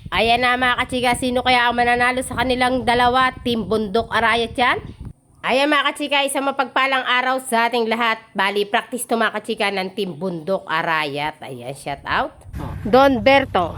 Ayan na mga kachika, sino kaya ang mananalo sa kanilang dalawa? Team Bundok Arayat yan? Ayan mga kachika, isang mapagpalang araw sa ating lahat. Bali, practice to mga kachika ng Team Bundok Arayat. Ayan, shout out. Don Berto.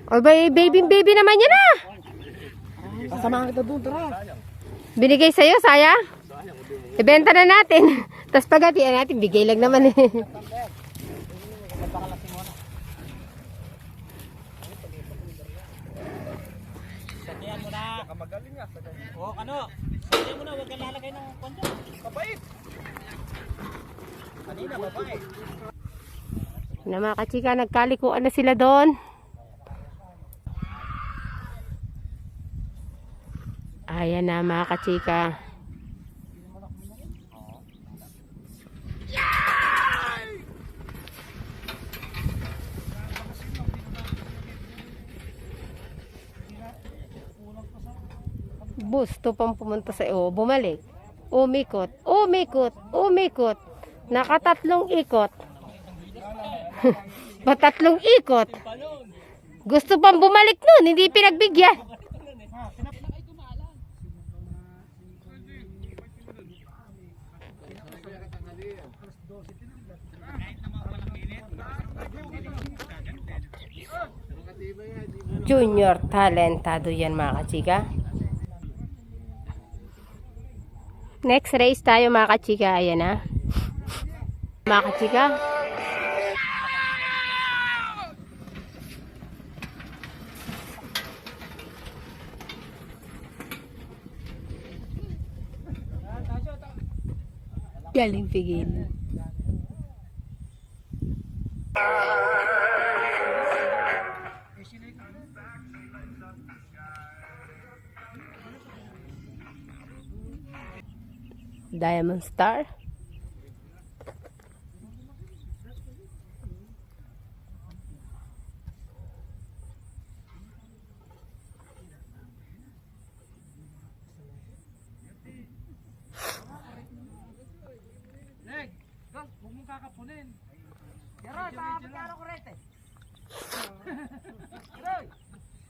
O baby naman yan ah. Kasamahan kita doon, tara. Binigay sa'yo, sayang. Ibenta na natin. Tapos pagatian natin, bigay lang naman eh. Sakyan mo na. Magaling nga. Oo, ano? Sakyan mo na, huwag kang lalagay ng kondo. Kapait. Kanina, babae. Na mga kachika, nagkalikuan na sila doon. Ayan na mga kachika. Gusto pang pumunta sa bumalik. Umikot, umikot, umikot. Nakatatlong ikot. Patatlong ikot. Gusto pang bumalik nun, hindi pinagbigyan. Junior talentado yan mga kachika. Next race tayo mga kachika. Ayan na. Mga kachika. Galing pigil. Diamond Star. Leg, huwag mong kakapunin. Yaro, karo ko rete.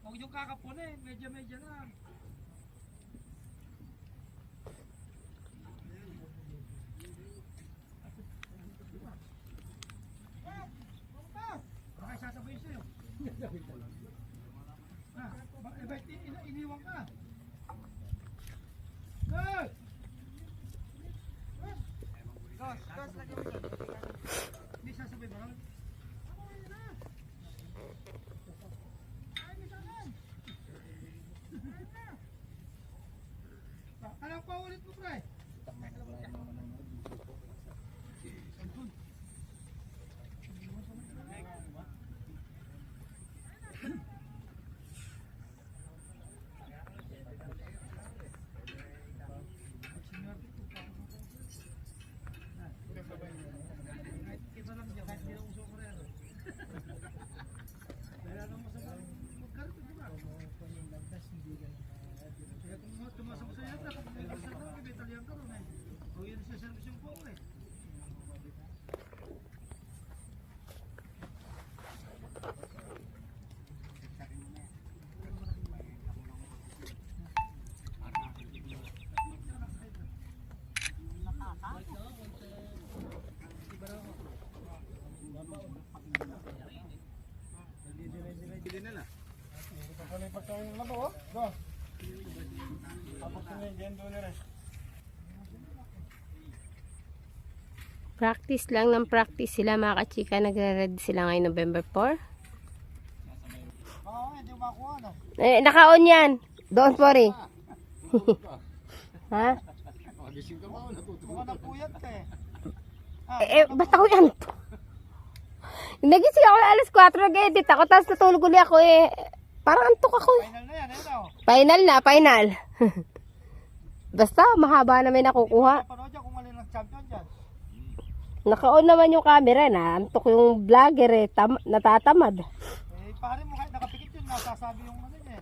Huwag yung kakapunin, medyo lang. Baka sasabihin sa'yo. Bakit iniwan ka? Hey! Tos, lagi mo. Hindi sasabihin ba? Ano pa ulit mo, pre? Practice lang ng practice sila mga kachika. Nagre-ready sila ngayon November 4. Hindi makuha, no? Naka-on yan. Don't worry. Ha? Mga napuyat ka Basta ko yan. Nagising ako alas 4, nag-edit ako, tapos natulog ulit ako parang antok ako Final na yan, ano? Final na, final. Basta, mahaba na may nakukuha. Panood dyan kung alin ang champion dyan. Naka-on naman yung camera na. Antok yung vlogger natatamad. Pare mo kahit nakapikit yun, nasasabi yung ano niya.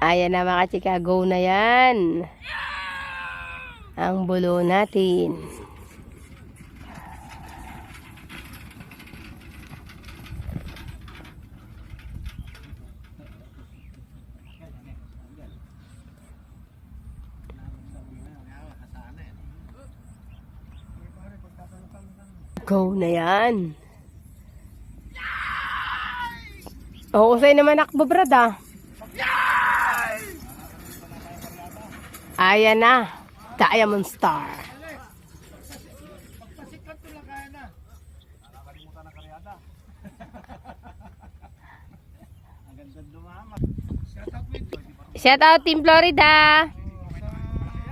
Ayan na mga chika, go na yan. Ang bulo natin. Go na yan. Oo, sa'yo naman nakbo, brad, ah. Ayan na. Diamond Star. Pagpasikat ko lang kaya na. Nakakalimutan ng karyada. Ang ganda dumama. Shout out with Shout out Team Florida.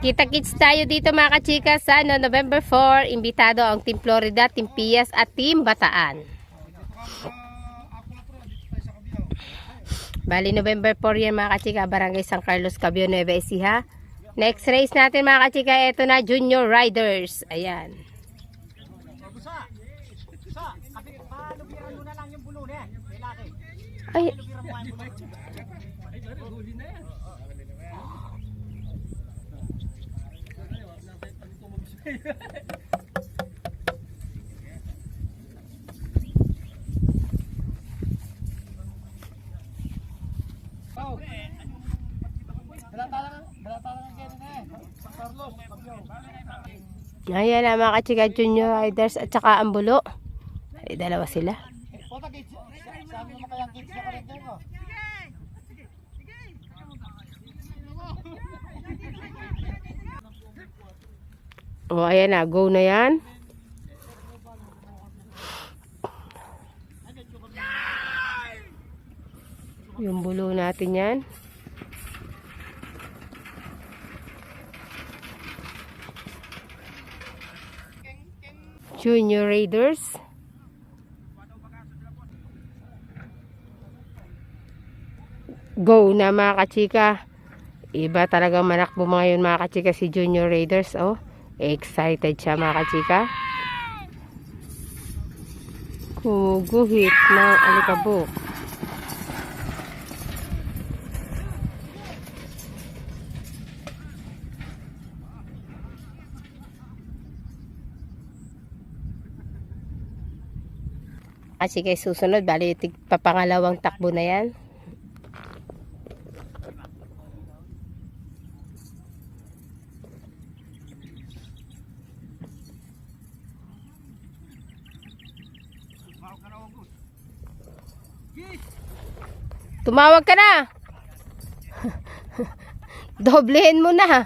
Kita-kits tayo dito mga kachika sa November 4. Imbitado ang Team Florida, Team Pias at Team Bataan. Bali November 4 yan mga kachika, Barangay San Carlos, Cabio, Nueva Ecija. Next race natin mga kachika, ito na Junior Riders. Ayan. Busa. Busa. Kapit pa, lubiran mo na lang yung bulo niya. Lalaki. Ay, Lubiran mo ang bulo. Ay, huli na yan. Balata lang ang Kenny na eh. San Carlos, Bagyo. ayan na mga kachika, Junior Riders at saka ang bulo. Ay, dalawa sila. Pota kids, sabi mo kaya kids na karinter mo. O, ayan na, go na yan. Yung bulo natin yan. Junior Raiders. Go na mga kachika. Iba talagang manakbo ngayon mga kachika si Junior Raiders. Oh, excited siya mga kachika. Guguhit ng alikabok. Kasi kay susunod, bali papangalawang takbo na yan. Tumawag ka na. Doblehin mo na.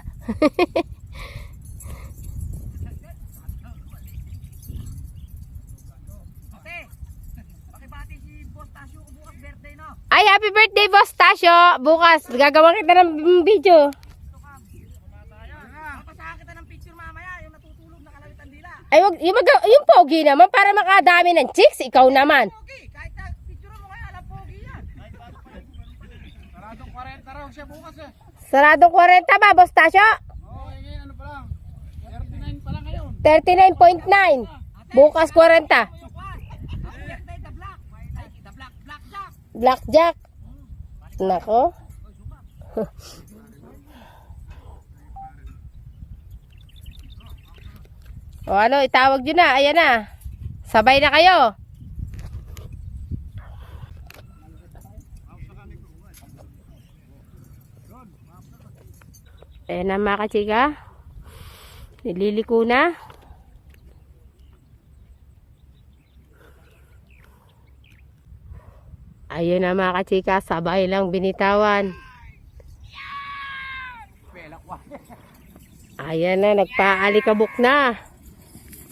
Ay, happy birthday, Boss Tasyo. Bukas, gagawa kita ng video. Papasahan kita ng picture mamaya, yung natutulog na kalawit ang dila. Ay, wag, yung pogi naman, para makadami ng chicks, ikaw naman. Pogi, kahit na picture mo kaya alam pogi yan. Saradong 40 raw siya bukas eh. Saradong 40 ba, Boss Tasyo? Oo, ngayon ano pa lang. 39 pa lang ngayon. 39.9. Bukas 40. Blackjack. Nako. O ano, itawag nyo na. Ayan na. Sabay na kayo. Ayan na mga kachika. Nililiko na. Ayun na mga kachika, sabay lang binitawan. Ayan na, nagpaalikabok na.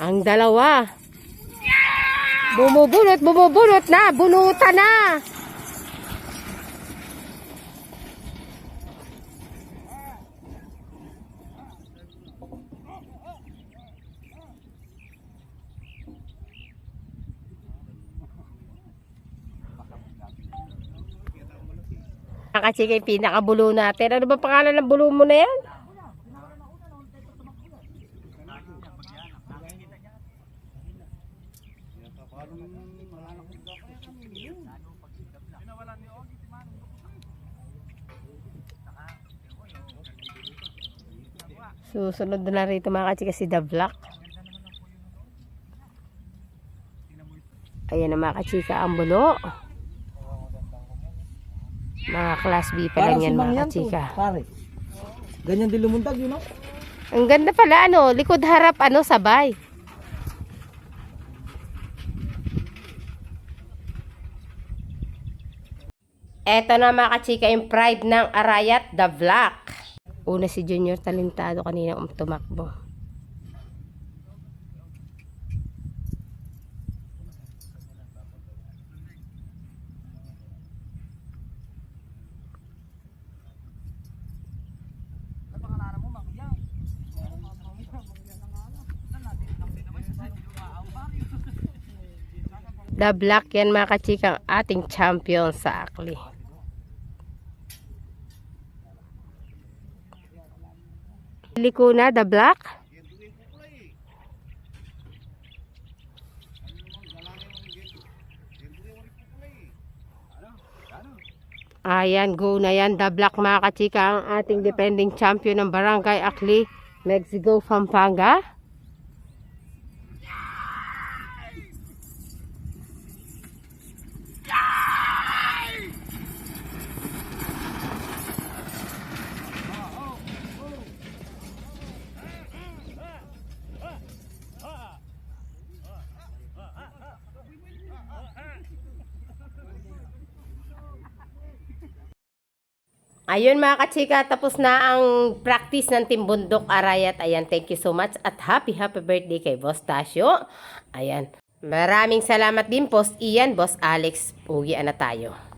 Ang dalawa. Bumubunot na, bunutan na. Kasi kay pinakabulo natin. Ano ba pangalan ng bulo mo na yan? Susunod na rito mga kachika si The Black. Ayan na mga kachika ang bulo. Mga class B pa lang yan mga kachika. Pare. Ganyan din lumundag yun, no? Ang ganda pala ano, likod harap ano sabay. Eto na mga kachika yung pride ng Arayat, The Black. Una si Junior Talentado kanina tumakbo. The Black yan mga kachika ang ating champion sa Akli. Liko na The Black. Ayan, go na yan The Black mga kachika ang ating defending champion ng Barangay Akli, Mexico, Pampanga. Ayun mga kachika, tapos na ang practice ng Team Bundok Arayat. Ayan, thank you so much at happy birthday kay Boss Tasyo. Ayan, maraming salamat din Boss Ian, Boss Alex. Uwian na tayo.